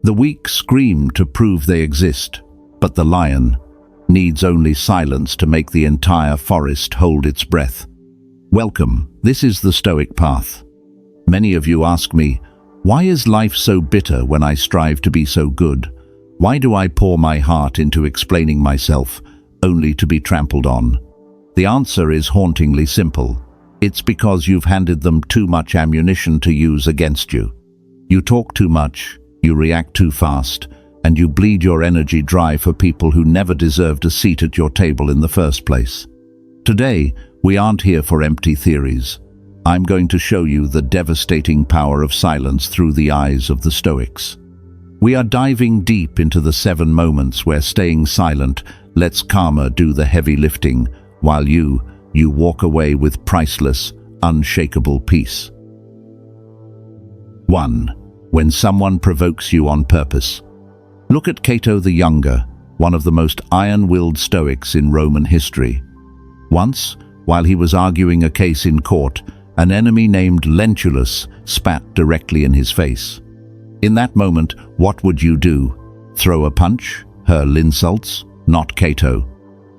The weak scream to prove they exist, but the lion needs only silence to make the entire forest hold its breath. Welcome, this is the Stoic path. Many of you ask me, why is life so bitter when I strive to be so good? Why do I pour my heart into explaining myself, only to be trampled on? The answer is hauntingly simple. It's because you've handed them too much ammunition to use against you. You talk too much, you react too fast, and you bleed your energy dry for people who never deserved a seat at your table in the first place. Today, we aren't here for empty theories. I'm going to show you the devastating power of silence through the eyes of the Stoics. We are diving deep into the 7 moments where staying silent lets karma do the heavy lifting, while you walk away with priceless, unshakable peace. 1. When someone provokes you on purpose. Look at Cato the Younger, one of the most iron-willed Stoics in Roman history. Once, while he was arguing a case in court, an enemy named Lentulus spat directly in his face. In that moment, what would you do? Throw a punch? Hurl insults? Not Cato.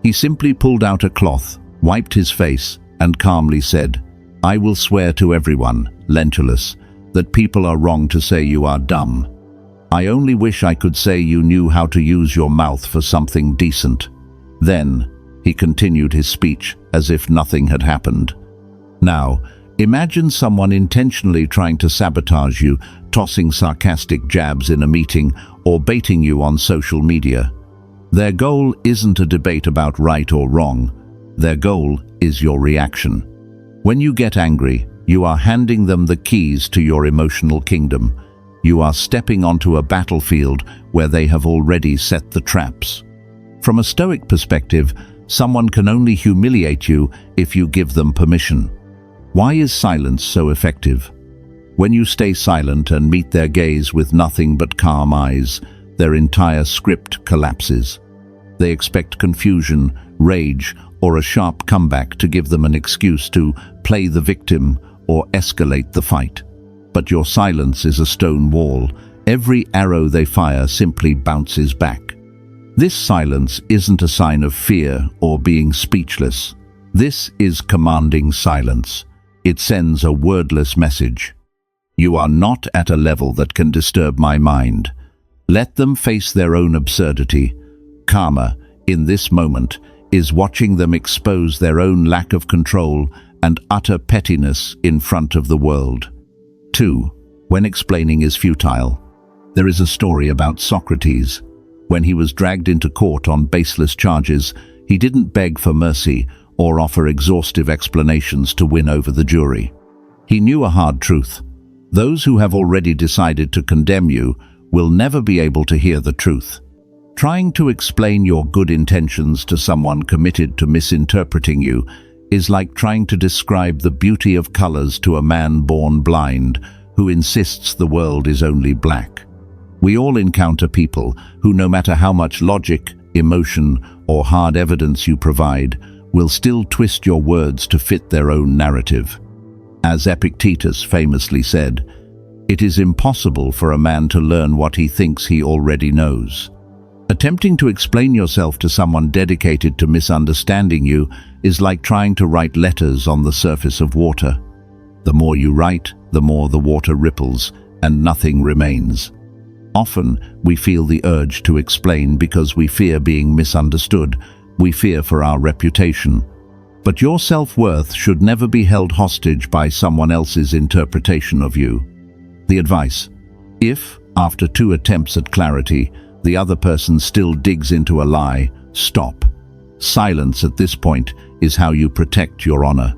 He simply pulled out a cloth, wiped his face, and calmly said, "I will swear to everyone, Lentulus, that people are wrong to say you are dumb. I only wish I could say you knew how to use your mouth for something decent." Then, he continued his speech as if nothing had happened. Now, imagine someone intentionally trying to sabotage you, tossing sarcastic jabs in a meeting or baiting you on social media. Their goal isn't a debate about right or wrong. Their goal is your reaction. When you get angry, you are handing them the keys to your emotional kingdom. You are stepping onto a battlefield where they have already set the traps. From a Stoic perspective, someone can only humiliate you if you give them permission. Why is silence so effective? When you stay silent and meet their gaze with nothing but calm eyes, their entire script collapses. They expect confusion, rage, or a sharp comeback to give them an excuse to play the victim or escalate the fight. But your silence is a stone wall. Every arrow they fire simply bounces back. This silence isn't a sign of fear or being speechless. This is commanding silence. It sends a wordless message. You are not at a level that can disturb my mind. Let them face their own absurdity. Karma, in this moment, is watching them expose their own lack of control and utter pettiness in front of the world. 2. When explaining is futile. There is a story about Socrates. When he was dragged into court on baseless charges, he didn't beg for mercy or offer exhaustive explanations to win over the jury. He knew a hard truth. Those who have already decided to condemn you will never be able to hear the truth. Trying to explain your good intentions to someone committed to misinterpreting you is like trying to describe the beauty of colors to a man born blind who insists the world is only black. We all encounter people who, no matter how much logic, emotion, or hard evidence you provide, will still twist your words to fit their own narrative. As Epictetus famously said, "It is impossible for a man to learn what he thinks he already knows." Attempting to explain yourself to someone dedicated to misunderstanding you is like trying to write letters on the surface of water. The more you write, the more the water ripples, and nothing remains. Often, we feel the urge to explain because we fear being misunderstood. We fear for our reputation. But your self-worth should never be held hostage by someone else's interpretation of you. The advice: if, after 2 attempts at clarity, the other person still digs into a lie, stop. Silence at this point is how you protect your honor.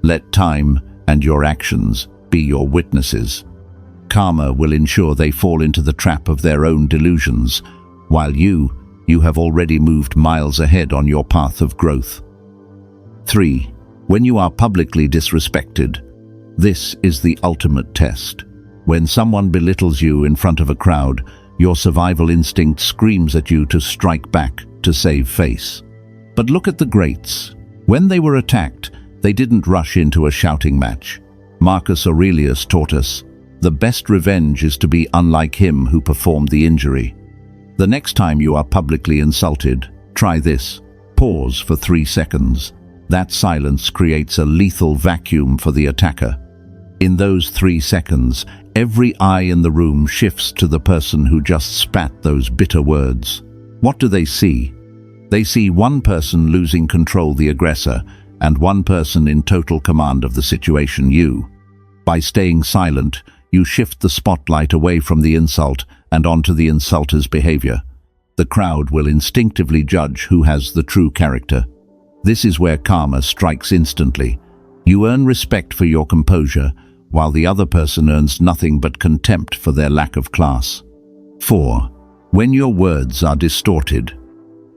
Let time and your actions be your witnesses. Karma will ensure they fall into the trap of their own delusions, while you have already moved miles ahead on your path of growth. 3. When you are publicly disrespected. This is the ultimate test. When someone belittles you in front of a crowd, your survival instinct screams at you to strike back, to save face. But look at the greats. When they were attacked, they didn't rush into a shouting match. Marcus Aurelius taught us, The best revenge is to be unlike him who performed the injury. The next time you are publicly insulted, try this. Pause for 3 seconds. That silence creates a lethal vacuum for the attacker. In those 3 seconds, every eye in the room shifts to the person who just spat those bitter words. What do they see? They see one person losing control, the aggressor, and one person in total command of the situation, you. By staying silent, you shift the spotlight away from the insult and onto the insulter's behavior. The crowd will instinctively judge who has the true character. This is where karma strikes instantly. You earn respect for your composure, while the other person earns nothing but contempt for their lack of class. 4. When your words are distorted.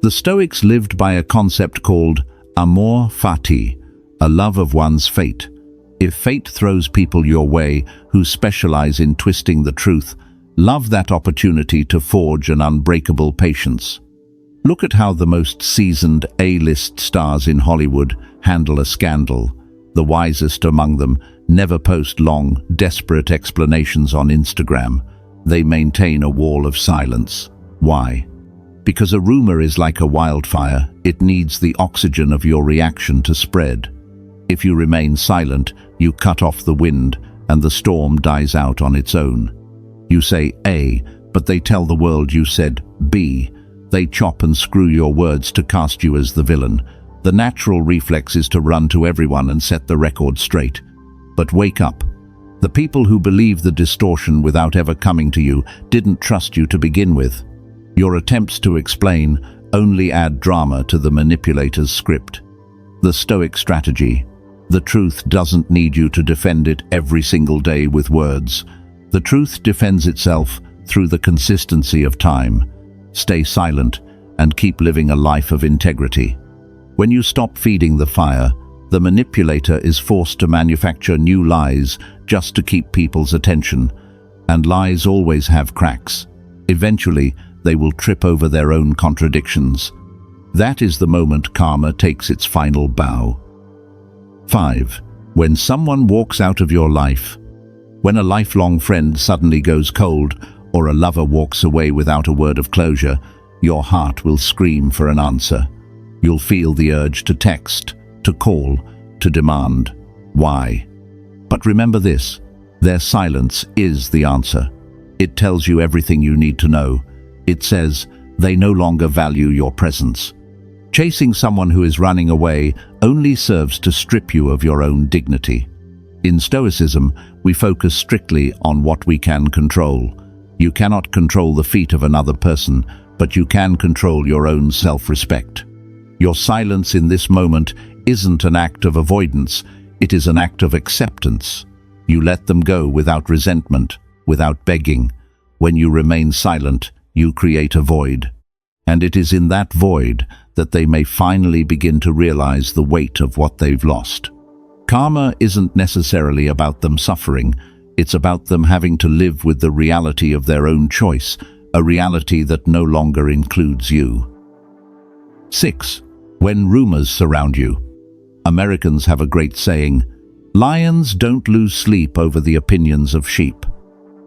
The Stoics lived by a concept called Amor, Fati, a love of one's fate. If fate throws people your way who specialize in twisting the truth, love that opportunity to forge an unbreakable patience. Look at how the most seasoned A-list stars in Hollywood handle a scandal. The wisest among them never post long, desperate explanations on Instagram. They maintain a wall of silence. Why? Because a rumor is like a wildfire. It needs the oxygen of your reaction to spread. If you remain silent, you cut off the wind, and the storm dies out on its own. You say A, but they tell the world you said B. They chop and screw your words to cast you as the villain. The natural reflex is to run to everyone and set the record straight. But wake up. The people who believe the distortion without ever coming to you didn't trust you to begin with. Your attempts to explain only add drama to the manipulator's script. The Stoic strategy. The truth doesn't need you to defend it every single day with words. The truth defends itself through the consistency of time. Stay silent and keep living a life of integrity. When you stop feeding the fire, the manipulator is forced to manufacture new lies just to keep people's attention. And lies always have cracks. Eventually, they will trip over their own contradictions. That is the moment karma takes its final bow. 5. When someone walks out of your life. When a lifelong friend suddenly goes cold, or a lover walks away without a word of closure, your heart will scream for an answer. You'll feel the urge to text, to call, to demand. Why? But remember this, their silence is the answer. It tells you everything you need to know. It says they no longer value your presence. Chasing someone who is running away only serves to strip you of your own dignity. In Stoicism, we focus strictly on what we can control. You cannot control the feet of another person, but you can control your own self-respect. Your silence in this moment isn't an act of avoidance, it is an act of acceptance. You let them go without resentment, without begging. When you remain silent, you create a void. And it is in that void that they may finally begin to realize the weight of what they've lost. Karma isn't necessarily about them suffering, it's about them having to live with the reality of their own choice, a reality that no longer includes you. 6. When rumors surround you. Americans have a great saying, "Lions don't lose sleep over the opinions of sheep."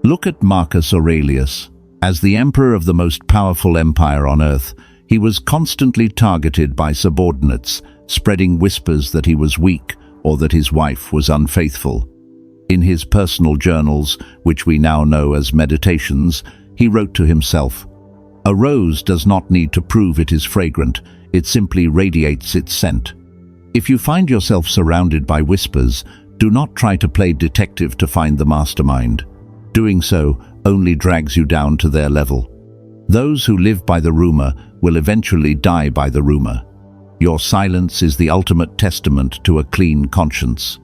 Look at Marcus Aurelius. As the emperor of the most powerful empire on earth, he was constantly targeted by subordinates, spreading whispers that he was weak or that his wife was unfaithful. In his personal journals, which we now know as meditations, he wrote to himself, "A rose does not need to prove it is fragrant, it simply radiates its scent." If you find yourself surrounded by whispers, do not try to play detective to find the mastermind. Doing so only drags you down to their level. Those who live by the rumor will eventually die by the rumor. Your silence is the ultimate testament to a clean conscience.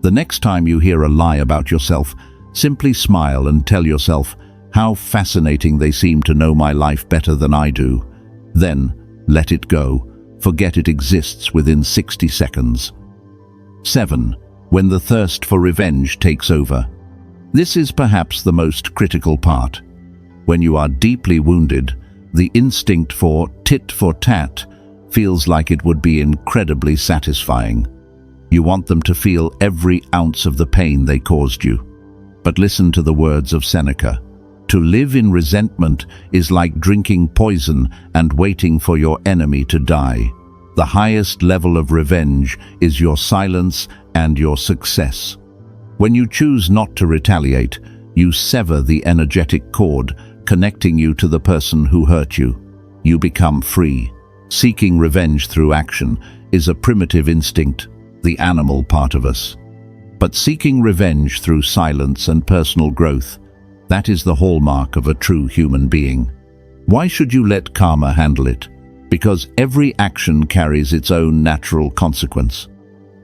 The next time you hear a lie about yourself, simply smile and tell yourself, "How fascinating they seem to know my life better than I do." Then, let it go. Forget it exists within 60 seconds. 7. When the thirst for revenge takes over. This is perhaps the most critical part. When you are deeply wounded, the instinct for tit for tat feels like it would be incredibly satisfying. You want them to feel every ounce of the pain they caused you. But listen to the words of Seneca. To live in resentment is like drinking poison and waiting for your enemy to die. The highest level of revenge is your silence and your success. When you choose not to retaliate, you sever the energetic cord connecting you to the person who hurt you. You become free. Seeking revenge through action is a primitive instinct, the animal part of us. But seeking revenge through silence and personal growth, that is the hallmark of a true human being. Why should you let karma handle it? Because every action carries its own natural consequence.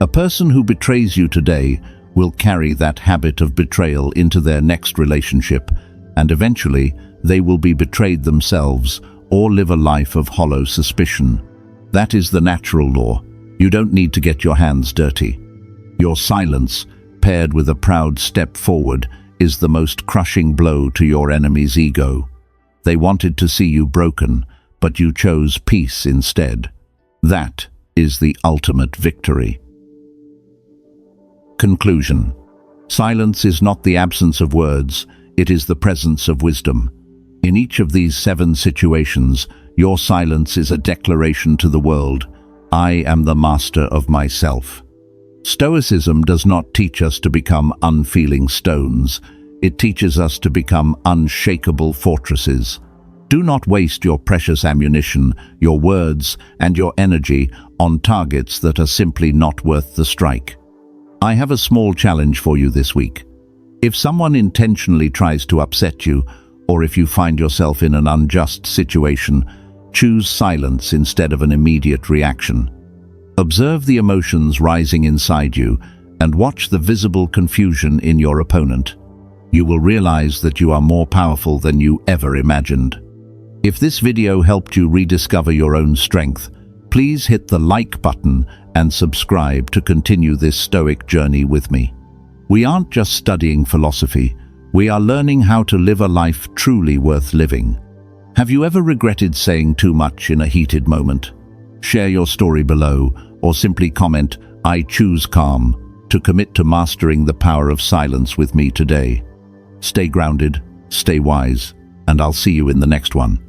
A person who betrays you today will carry that habit of betrayal into their next relationship, and eventually they will be betrayed themselves or live a life of hollow suspicion. That is the natural law. You don't need to get your hands dirty. Your silence, paired with a proud step forward, is the most crushing blow to your enemy's ego. They wanted to see you broken, but you chose peace instead. That is the ultimate victory. Conclusion. Silence is not the absence of words, it is the presence of wisdom. In each of these 7 situations, your silence is a declaration to the world, I am the master of myself. Stoicism does not teach us to become unfeeling stones. It teaches us to become unshakable fortresses. Do not waste your precious ammunition, your words, and your energy on targets that are simply not worth the strike. I have a small challenge for you this week. If someone intentionally tries to upset you, or if you find yourself in an unjust situation, choose silence instead of an immediate reaction. Observe the emotions rising inside you and watch the visible confusion in your opponent. You will realize that you are more powerful than you ever imagined. If this video helped you rediscover your own strength, please hit the like button and subscribe to continue this Stoic journey with me. We aren't just studying philosophy, we are learning how to live a life truly worth living. Have you ever regretted saying too much in a heated moment? Share your story below, or simply comment, I choose calm, to commit to mastering the power of silence with me today. Stay grounded, stay wise, and I'll see you in the next one.